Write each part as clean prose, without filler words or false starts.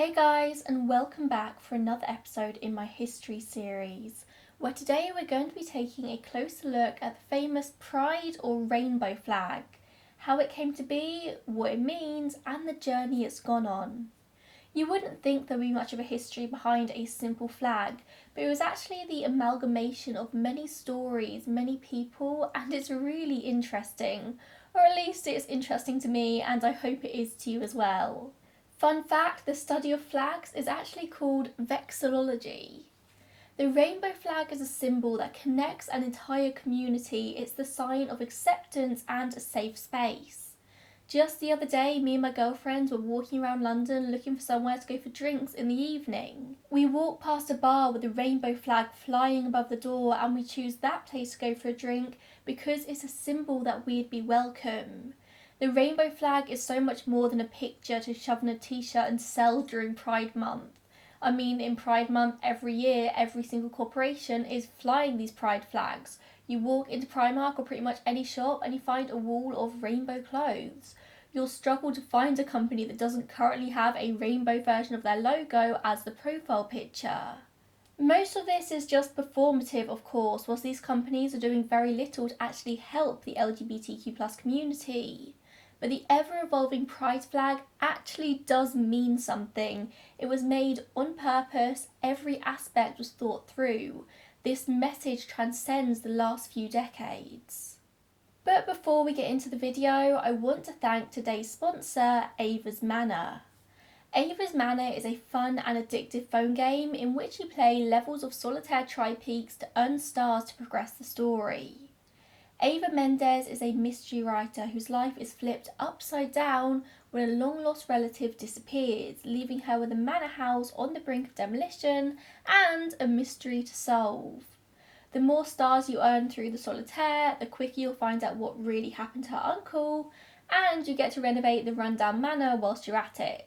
Hey guys, and welcome back for another episode in my history series, where today we're going to be taking a closer look at the famous pride or rainbow flag, how it came to be, what it means, and the journey it's gone on. You wouldn't think there'd be much of a history behind a simple flag, but it was actually the amalgamation of many stories, many people, and it's really interesting. Or at least it's interesting to me, and I hope it is to you as well. Fun fact, the study of flags is actually called vexillology. The rainbow flag is a symbol that connects an entire community. It's the sign of acceptance and a safe space. Just the other day, me and my girlfriends were walking around London looking for somewhere to go for drinks in the evening. We walked past a bar with a rainbow flag flying above the door, and we chose that place to go for a drink because it's a symbol that we'd be welcome. The rainbow flag is so much more than a picture to shove in a t-shirt and sell during Pride Month. I mean, in Pride Month every year, every single corporation is flying these pride flags. You walk into Primark or pretty much any shop and you find a wall of rainbow clothes. You'll struggle to find a company that doesn't currently have a rainbow version of their logo as the profile picture. Most of this is just performative, of course, whilst these companies are doing very little to actually help the LGBTQ+ community. But the ever-evolving pride flag actually does mean something. It was made on purpose, every aspect was thought through. This message transcends the last few decades. But before we get into the video, I want to thank today's sponsor, Ava's Manor. Ava's Manor is a fun and addictive phone game in which you play levels of solitaire tri-peaks to earn stars to progress the story. Ava Mendez is a mystery writer whose life is flipped upside down when a long-lost relative disappears, leaving her with a manor house on the brink of demolition and a mystery to solve. The more stars you earn through the solitaire, the quicker you'll find out what really happened to her uncle, and you get to renovate the rundown manor whilst you're at it.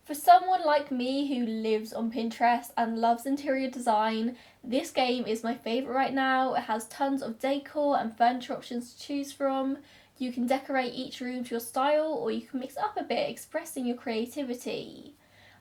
For someone like me who lives on Pinterest and loves interior design, this game is my favourite right now. It has tons of decor and furniture options to choose from. You can decorate each room to your style, or you can mix it up a bit, expressing your creativity.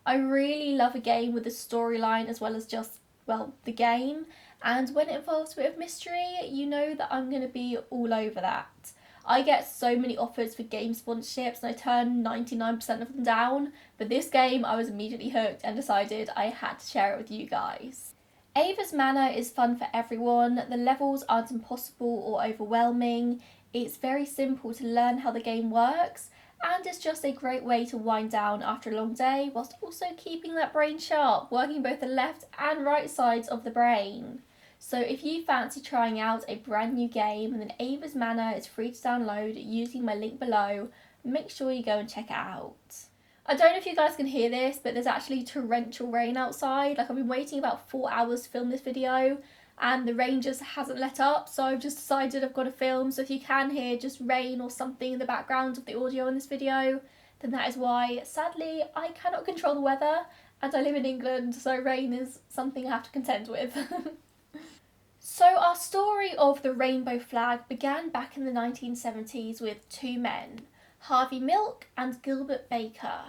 I really love a game with a storyline as well as just, well, the game. And when it involves a bit of mystery, you know that I'm going to be all over that. I get so many offers for game sponsorships and I turn 99% of them down, but this game I was immediately hooked and decided I had to share it with you guys. Ava's Manor is fun for everyone. The levels aren't impossible or overwhelming. It's very simple to learn how the game works, and it's just a great way to wind down after a long day whilst also keeping that brain sharp, working both the left and right sides of the brain. So if you fancy trying out a brand new game, then Ava's Manor is free to download using my link below. Make sure you go and check it out. I don't know if you guys can hear this, but there's actually torrential rain outside. Like, I've been waiting about 4 hours to film this video and the rain just hasn't let up, so I've just decided I've got to film. So if you can hear just rain or something in the background of the audio in this video, then that is why. Sadly, I cannot control the weather and I live in England, so rain is something I have to contend with. So our story of the rainbow flag began back in the 1970s with two men, Harvey Milk and Gilbert Baker.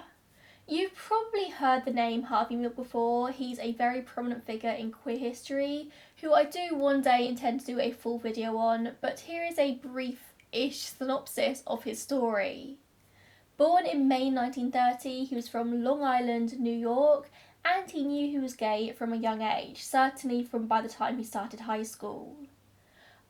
You've probably heard the name Harvey Milk before. He's a very prominent figure in queer history, who I do one day intend to do a full video on, but here is a brief-ish synopsis of his story. Born in May 1930, he was from Long Island, New York, and he knew he was gay from a young age, certainly from by the time he started high school.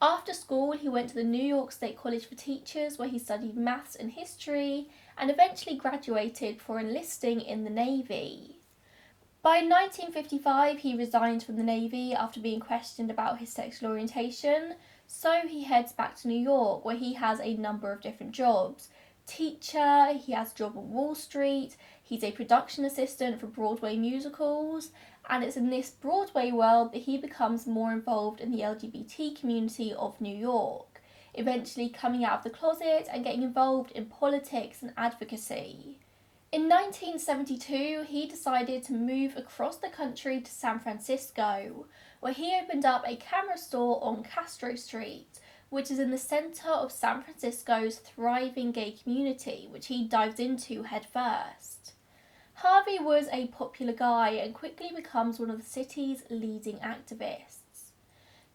After school, he went to the New York State College for Teachers, where he studied maths and history, and eventually graduated before enlisting in the Navy. By 1955, he resigned from the Navy after being questioned about his sexual orientation, so he heads back to New York, where he has a number of different jobs. Teacher, he has a job on Wall Street, he's a production assistant for Broadway musicals, and it's in this Broadway world that he becomes more involved in the LGBT community of New York, eventually coming out of the closet and getting involved in politics and advocacy. In 1972, he decided to move across the country to San Francisco, where he opened up a camera store on Castro Street, which is in the centre of San Francisco's thriving gay community, which he dived into headfirst. Harvey was a popular guy and quickly becomes one of the city's leading activists.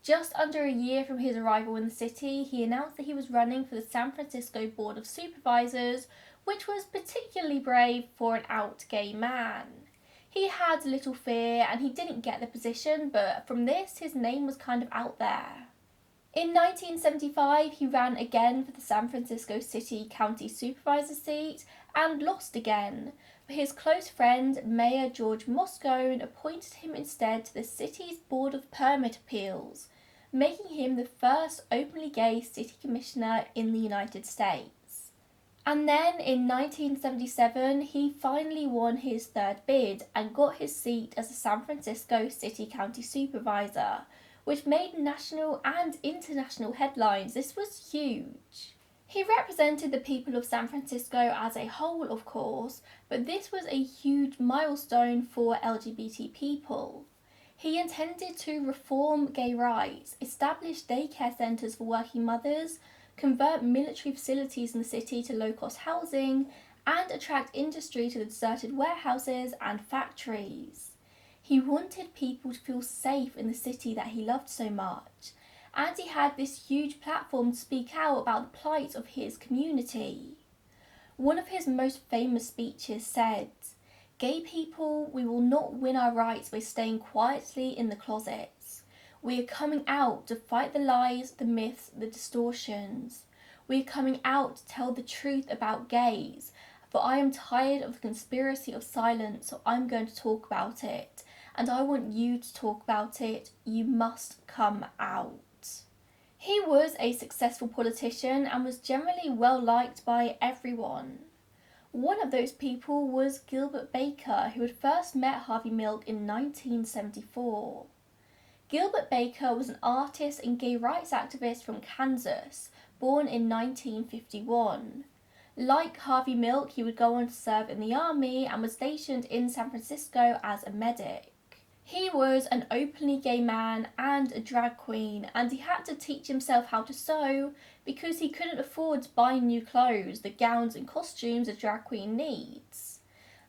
Just under a year from his arrival in the city, he announced that he was running for the San Francisco Board of Supervisors, which was particularly brave for an out gay man. He had little fear and he didn't get the position, but from this his name was kind of out there. In 1975 he ran again for the San Francisco City County Supervisor seat and lost again, but his close friend Mayor George Moscone appointed him instead to the city's Board of Permit Appeals, making him the first openly gay city commissioner in the United States. And then in 1977 he finally won his third bid and got his seat as a San Francisco City County Supervisor, which made national and international headlines. This was huge. He represented the people of San Francisco as a whole, of course, but this was a huge milestone for LGBT people. He intended to reform gay rights, establish daycare centres for working mothers, convert military facilities in the city to low-cost housing, and attract industry to the deserted warehouses and factories. He wanted people to feel safe in the city that he loved so much, and he had this huge platform to speak out about the plight of his community. One of his most famous speeches said, "Gay people, we will not win our rights by staying quietly in the closets. We are coming out to fight the lies, the myths, the distortions. We are coming out to tell the truth about gays, for I am tired of the conspiracy of silence, so I'm going to talk about it. And I want you to talk about it. You must come out." He was a successful politician and was generally well liked by everyone. One of those people was Gilbert Baker, who had first met Harvey Milk in 1974. Gilbert Baker was an artist and gay rights activist from Kansas, born in 1951. Like Harvey Milk, he would go on to serve in the army and was stationed in San Francisco as a medic. He was an openly gay man and a drag queen, and he had to teach himself how to sew because he couldn't afford to buy new clothes, the gowns and costumes a drag queen needs.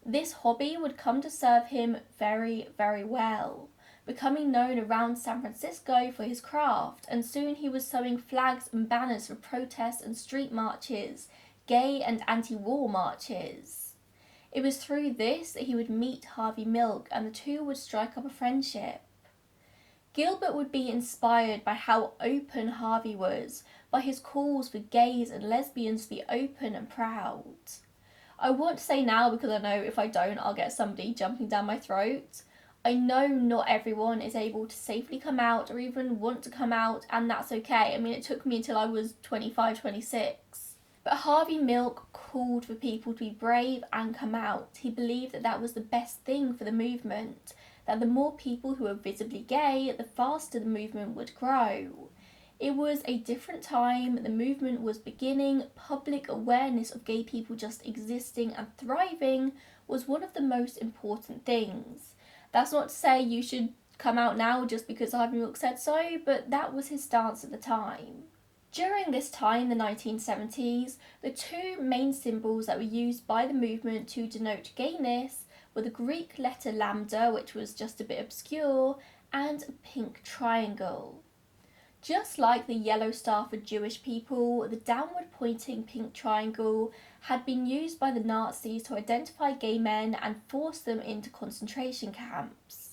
This hobby would come to serve him very, very well, becoming known around San Francisco for his craft, and soon he was sewing flags and banners for protests and street marches, gay and anti-war marches. It was through this that he would meet Harvey Milk and the two would strike up a friendship. Gilbert would be inspired by how open Harvey was, by his calls for gays and lesbians to be open and proud. I want to say now, because I know if I don't I'll get somebody jumping down my throat, I know not everyone is able to safely come out or even want to come out, and that's okay. I mean, it took me until I was 25, 26. But Harvey Milk called for people to be brave and come out. He believed that that was the best thing for the movement, that the more people who were visibly gay, the faster the movement would grow. It was a different time, the movement was beginning, public awareness of gay people just existing and thriving was one of the most important things. That's not to say you should come out now just because Harvey Milk said so, but that was his stance at the time. During this time, the 1970s, the two main symbols that were used by the movement to denote gayness were the Greek letter lambda, which was just a bit obscure, and a pink triangle. Just like the yellow star for Jewish people, the downward pointing pink triangle had been used by the Nazis to identify gay men and force them into concentration camps.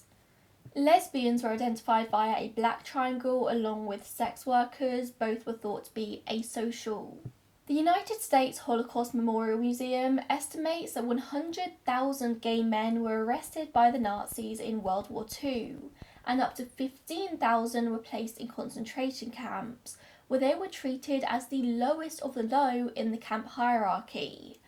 Lesbians were identified via a black triangle along with sex workers. Both were thought to be asocial. The United States Holocaust Memorial Museum estimates that 100,000 gay men were arrested by the Nazis in World War II, and up to 15,000 were placed in concentration camps, where they were treated as the lowest of the low in the camp hierarchy.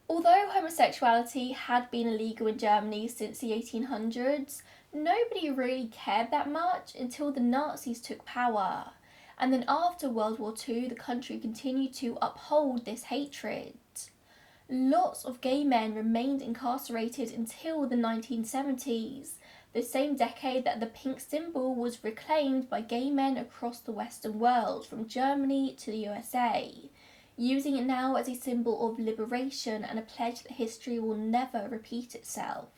Although homosexuality had been illegal in Germany since the 1800s, nobody really cared that much until the Nazis took power. And then after World War II, the country continued to uphold this hatred. Lots of gay men remained incarcerated until the 1970s, the same decade that the pink symbol was reclaimed by gay men across the Western world, from Germany to the USA. using it now as a symbol of liberation and a pledge that history will never repeat itself.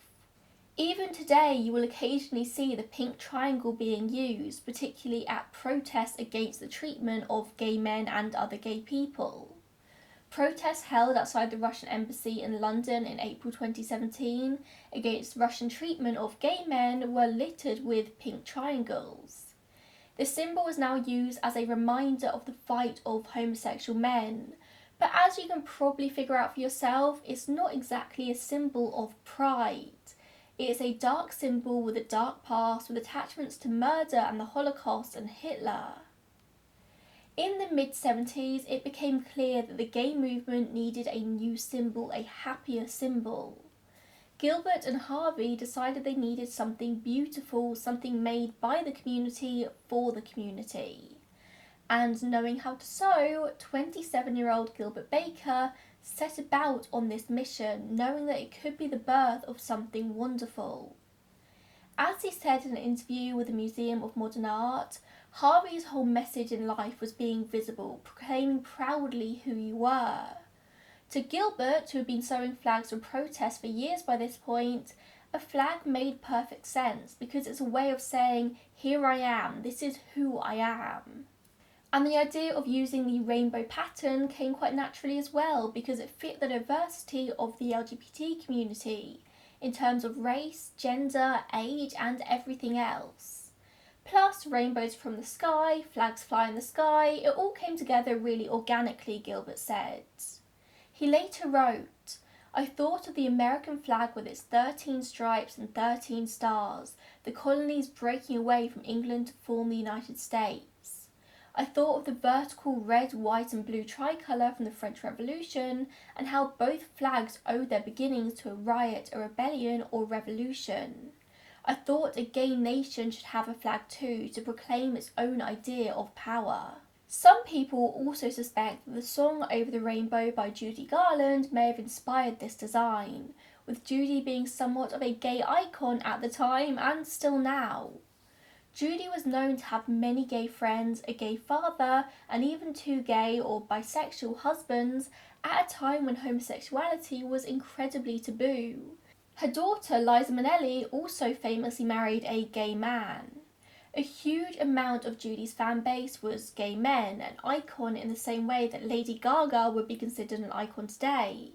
Even today, you will occasionally see the pink triangle being used, particularly at protests against the treatment of gay men and other gay people. Protests held outside the Russian embassy in London in April 2017 against Russian treatment of gay men were littered with pink triangles. The symbol is now used as a reminder of the fight of homosexual men, but as you can probably figure out for yourself, it's not exactly a symbol of pride. It is a dark symbol with a dark past with attachments to murder and the Holocaust and Hitler. In the mid-70s, it became clear that the gay movement needed a new symbol, a happier symbol. Gilbert and Harvey decided they needed something beautiful, something made by the community for the community. And knowing how to sew, 27-year-old Gilbert Baker set about on this mission, knowing that it could be the birth of something wonderful. As he said in an interview with the Museum of Modern Art, Harvey's whole message in life was being visible, proclaiming proudly who you were. To Gilbert, who had been sewing flags for protest for years by this point, a flag made perfect sense because it's a way of saying, here I am, this is who I am. And the idea of using the rainbow pattern came quite naturally as well because it fit the diversity of the LGBT community in terms of race, gender, age and everything else. Plus rainbows from the sky, flags fly in the sky, it all came together really organically, Gilbert said. He later wrote, I thought of the American flag with its 13 stripes and 13 stars, the colonies breaking away from England to form the United States. I thought of the vertical red, white and blue tricolour from the French Revolution and how both flags owed their beginnings to a riot, a rebellion or revolution. I thought a gay nation should have a flag too to proclaim its own idea of power. Some people also suspect that the song Over the Rainbow by Judy Garland may have inspired this design, with Judy being somewhat of a gay icon at the time and still now. Judy was known to have many gay friends, a gay father, and even 2 gay or bisexual husbands at a time when homosexuality was incredibly taboo. Her daughter, Liza Minnelli, also famously married a gay man. A huge amount of Judy's fan base was gay men, an icon in the same way that Lady Gaga would be considered an icon today.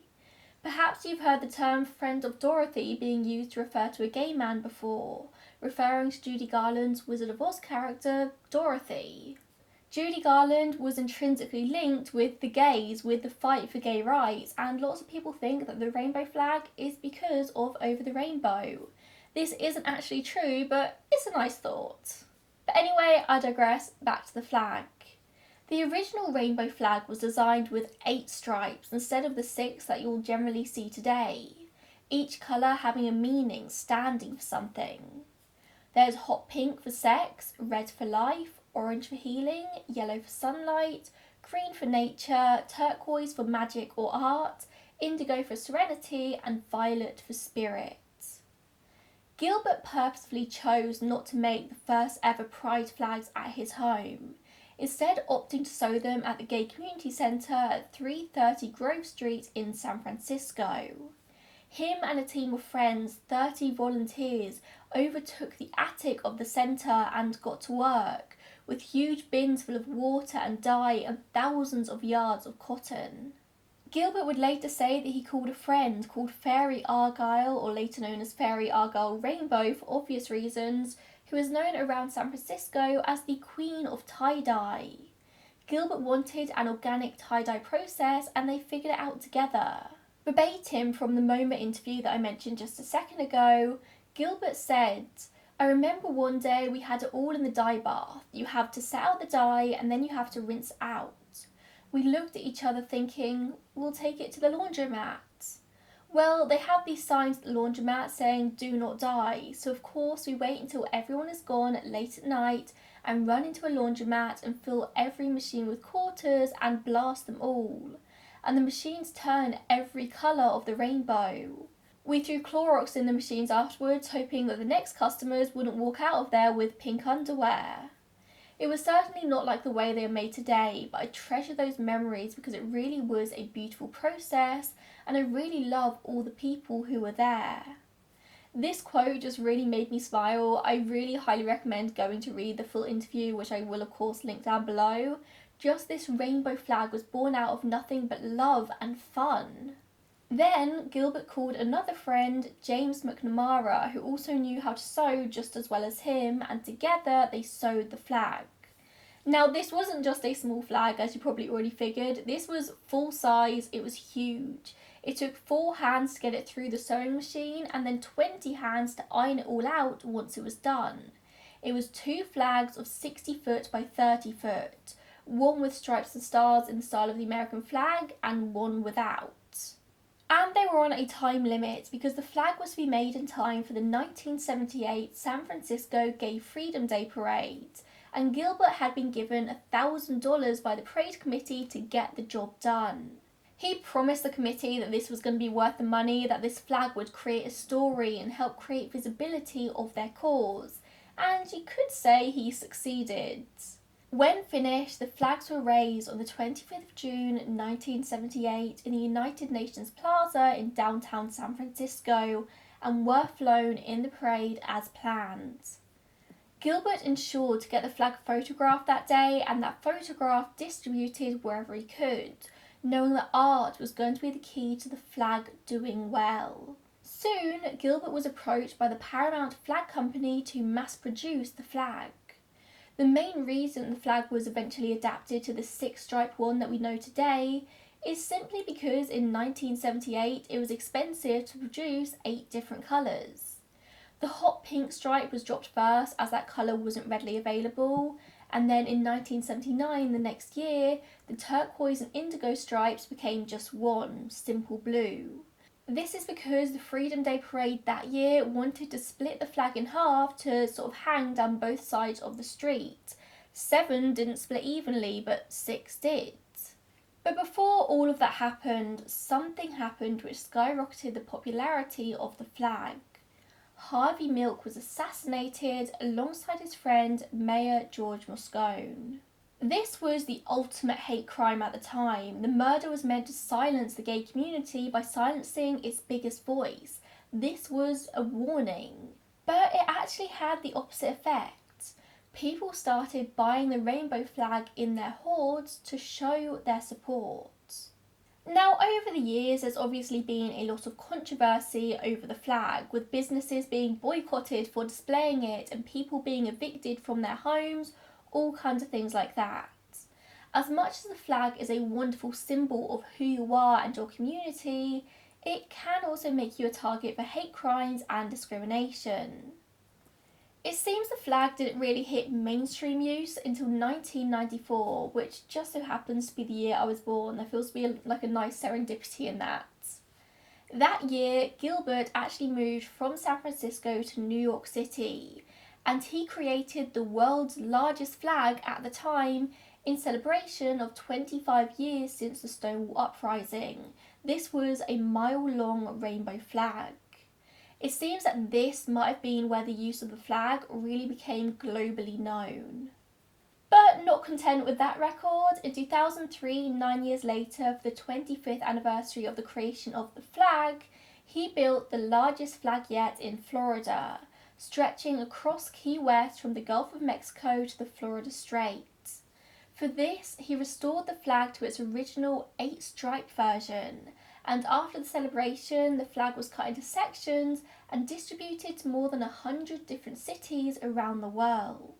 Perhaps you've heard the term friend of Dorothy being used to refer to a gay man before, referring to Judy Garland's Wizard of Oz character, Dorothy. Judy Garland was intrinsically linked with the gays, with the fight for gay rights, and lots of people think that the rainbow flag is because of Over the Rainbow. This isn't actually true, but it's a nice thought. But anyway, I digress, back to the flag. The original rainbow flag was designed with 8 stripes instead of the 6 that you'll generally see today, each colour having a meaning, standing for something. There's hot pink for sex, red for life, orange for healing, yellow for sunlight, green for nature, turquoise for magic or art, indigo for serenity, and violet for spirit. Gilbert purposefully chose not to make the first ever pride flags at his home, instead opting to sew them at the Gay Community Centre at 330 Grove Street in San Francisco. Him and a team of friends, 30 volunteers, overtook the attic of the centre and got to work, with huge bins full of water and dye and thousands of yards of cotton. Gilbert would later say that he called a friend called Fairy Argyle, or later known as Fairy Argyle Rainbow for obvious reasons, who is known around San Francisco as the Queen of Tie-Dye. Gilbert wanted an organic tie-dye process and they figured it out together. Verbatim from the MoMA interview that I mentioned just a second ago, Gilbert said, I remember one day we had it all in the dye bath. You have to set out the dye and then you have to rinse out. We looked at each other thinking, we'll take it to the laundromat. Well, they have these signs at the laundromat saying do not dye, so of course we wait until everyone is gone late at night and run into a laundromat and fill every machine with quarters and blast them all. And the machines turn every colour of the rainbow. We threw Clorox in the machines afterwards, hoping that the next customers wouldn't walk out of there with pink underwear. It was certainly not like the way they are made today, but I treasure those memories because it really was a beautiful process, and I really love all the people who were there. This quote just really made me smile. I really highly recommend going to read the full interview, which I will of course link down below. Just this rainbow flag was born out of nothing but love and fun. Then Gilbert called another friend, James McNamara, who also knew how to sew just as well as him, and together they sewed the flag. Now, this wasn't just a small flag, as you probably already figured. This was full size, it was huge. It took 4 hands to get it through the sewing machine and then 20 hands to iron it all out once it was done. It was 2 flags of 60 foot by 30 foot, one with stripes and stars in the style of the American flag and one without. And they were on a time limit because the flag was to be made in time for the 1978 San Francisco Gay Freedom Day Parade, and Gilbert had been given $1,000 by the parade committee to get the job done. He promised the committee that this was going to be worth the money, that this flag would create a story and help create visibility of their cause, and you could say he succeeded. When finished, the flags were raised on the 25th of June 1978 in the United Nations Plaza in downtown San Francisco and were flown in the parade as planned. Gilbert ensured to get the flag photographed that day and that photograph distributed wherever he could, knowing that art was going to be the key to the flag doing well. Soon, Gilbert was approached by the Paramount Flag Company to mass produce the flag. The main reason the flag was eventually adapted to the 6-striped one that we know today is simply because in 1978 it was expensive to produce 8 different colours. The hot pink stripe was dropped first as that colour wasn't readily available, and then in 1979, the next year, the turquoise and indigo stripes became just one, simple blue. This is because the Freedom Day Parade that year wanted to split the flag in half to sort of hang down both sides of the street. 7 didn't split evenly, but 6 did. But before all of that happened, something happened which skyrocketed the popularity of the flag. Harvey Milk was assassinated alongside his friend Mayor George Moscone. This was the ultimate hate crime at the time. The murder was meant to silence the gay community by silencing its biggest voice. This was a warning. But it actually had the opposite effect. People started buying the rainbow flag in their hordes to show their support. Now, over the years, there's obviously been a lot of controversy over the flag, with businesses being boycotted for displaying it and people being evicted from their homes, all kinds of things like that. As much as the flag is a wonderful symbol of who you are and your community, it can also make you a target for hate crimes and discrimination. It seems the flag didn't really hit mainstream use until 1994, which just so happens to be the year I was born. There feels to be like a nice serendipity in that. That year, Gilbert actually moved from San Francisco to New York City, and he created the world's largest flag at the time in celebration of 25 years since the Stonewall Uprising. This was a mile-long rainbow flag. It seems that this might have been where the use of the flag really became globally known. But not content with that record, in 2003, 9 years later, for the 25th anniversary of the creation of the flag, he built the largest flag yet in Florida, stretching across Key West from the Gulf of Mexico to the Florida Strait. For this, he restored the flag to its original 8-stripe version, and after the celebration, the flag was cut into sections and distributed to more than 100 different cities around the world.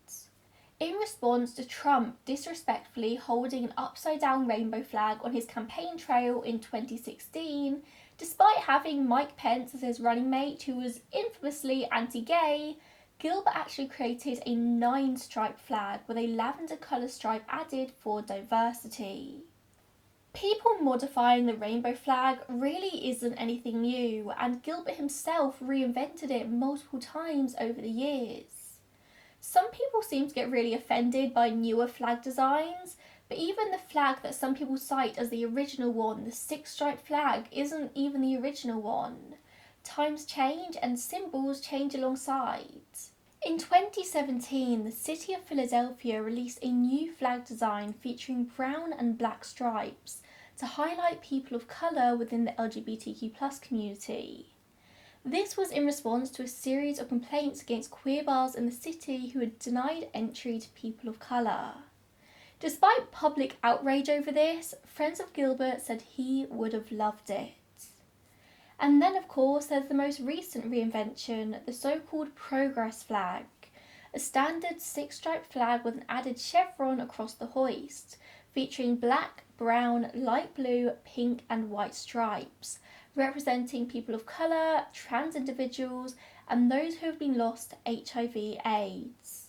In response to Trump disrespectfully holding an upside-down rainbow flag on his campaign trail in 2016, despite having Mike Pence as his running mate who was infamously anti-gay, Gilbert actually created a 9-stripe flag with a lavender colour stripe added for diversity. People modifying the rainbow flag really isn't anything new, and Gilbert himself reinvented it multiple times over the years. Some people seem to get really offended by newer flag designs, but even the flag that some people cite as the original one, the 6-stripe flag, isn't even the original one. Times change and symbols change alongside. In 2017, the city of Philadelphia released a new flag design featuring brown and black stripes to highlight people of colour within the LGBTQ+ community. This was in response to a series of complaints against queer bars in the city who had denied entry to people of colour. Despite public outrage over this, friends of Gilbert said he would have loved it. And then, of course, there's the most recent reinvention, the so-called Progress flag, a standard 6-striped flag with an added chevron across the hoist, featuring black, brown, light blue, pink and white stripes, representing people of colour, trans individuals, and those who have been lost to HIV/AIDS.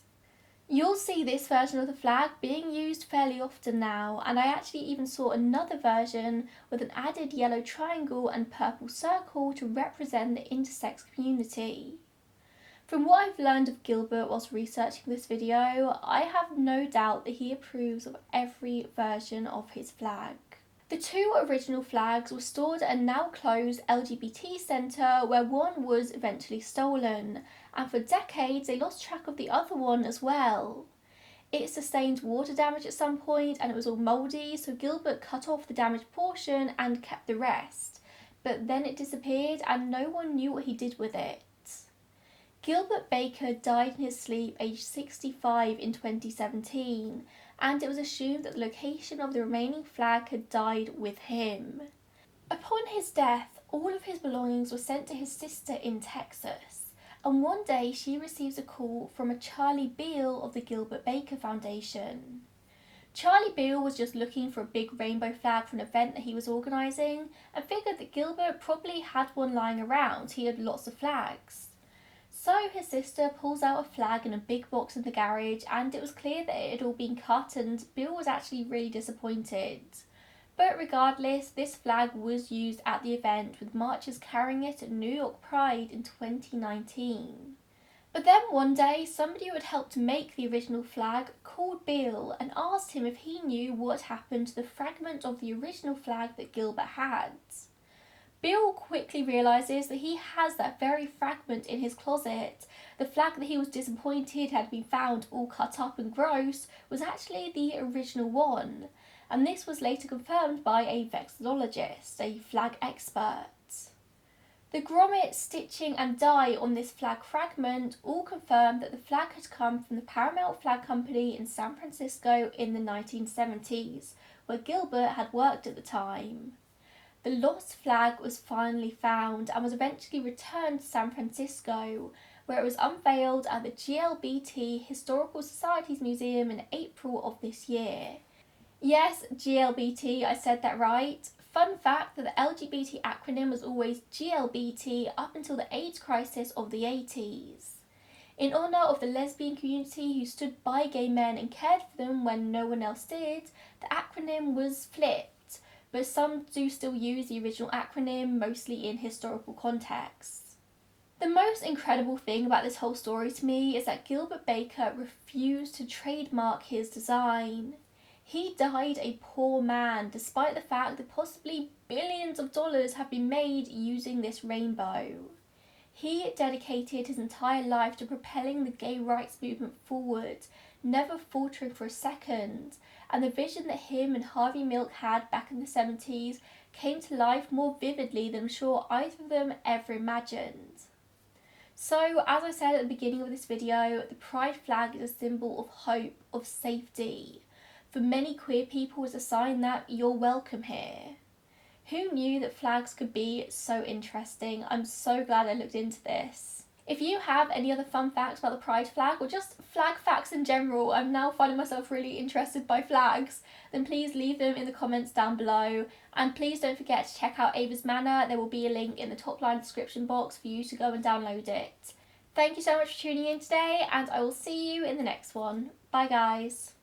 You'll see this version of the flag being used fairly often now, and I actually even saw another version with an added yellow triangle and purple circle to represent the intersex community. From what I've learned of Gilbert whilst researching this video, I have no doubt that he approves of every version of his flag. The 2 original flags were stored at a now closed LGBT centre where one was eventually stolen, and for decades they lost track of the other one as well. It sustained water damage at some point and it was all mouldy, so Gilbert cut off the damaged portion and kept the rest. But then it disappeared and no one knew what he did with it. Gilbert Baker died in his sleep aged 65 in 2017, and it was assumed that the location of the remaining flag had died with him. Upon his death, all of his belongings were sent to his sister in Texas, and one day she receives a call from a Charlie Beale of the Gilbert Baker Foundation. Charlie Beale was just looking for a big rainbow flag for an event that he was organising and figured that Gilbert probably had one lying around. He had lots of flags. So his sister pulls out a flag in a big box in the garage, and it was clear that it had all been cut, and Bill was actually really disappointed. But regardless, this flag was used at the event, with marchers carrying it at New York Pride in 2019. But then one day, somebody who had helped make the original flag called Bill and asked him if he knew what happened to the fragment of the original flag that Gilbert had. Bill quickly realises that he has that very fragment in his closet. The flag that he was disappointed had been found all cut up and gross was actually the original one, and this was later confirmed by a vexillologist, a flag expert. The grommet, stitching and dye on this flag fragment all confirmed that the flag had come from the Paramount Flag Company in San Francisco in the 1970s, where Gilbert had worked at the time. The lost flag was finally found and was eventually returned to San Francisco, where it was unveiled at the GLBT Historical Societies Museum in April of this year. Yes, GLBT, I said that right. Fun fact that the LGBT acronym was always GLBT up until the AIDS crisis of the 80s. In honour of the lesbian community who stood by gay men and cared for them when no one else did, the acronym was flipped. But some do still use the original acronym, mostly in historical contexts. The most incredible thing about this whole story to me is that Gilbert Baker refused to trademark his design. He died a poor man, despite the fact that possibly billions of dollars have been made using this rainbow. He dedicated his entire life to propelling the gay rights movement forward, never faltering for a second, and the vision that him and Harvey Milk had back in the 70s came to life more vividly than I'm sure either of them ever imagined. So, as I said at the beginning of this video, the pride flag is a symbol of hope, of safety. For many queer people, it's a sign that you're welcome here. Who knew that flags could be so interesting? I'm so glad I looked into this. If you have any other fun facts about the pride flag, or just flag facts in general, I'm now finding myself really interested by flags, then please leave them in the comments down below. And please don't forget to check out Ava's Manor. There will be a link in the top line description box for you to go and download it. Thank you so much for tuning in today, and I will see you in the next one. Bye guys.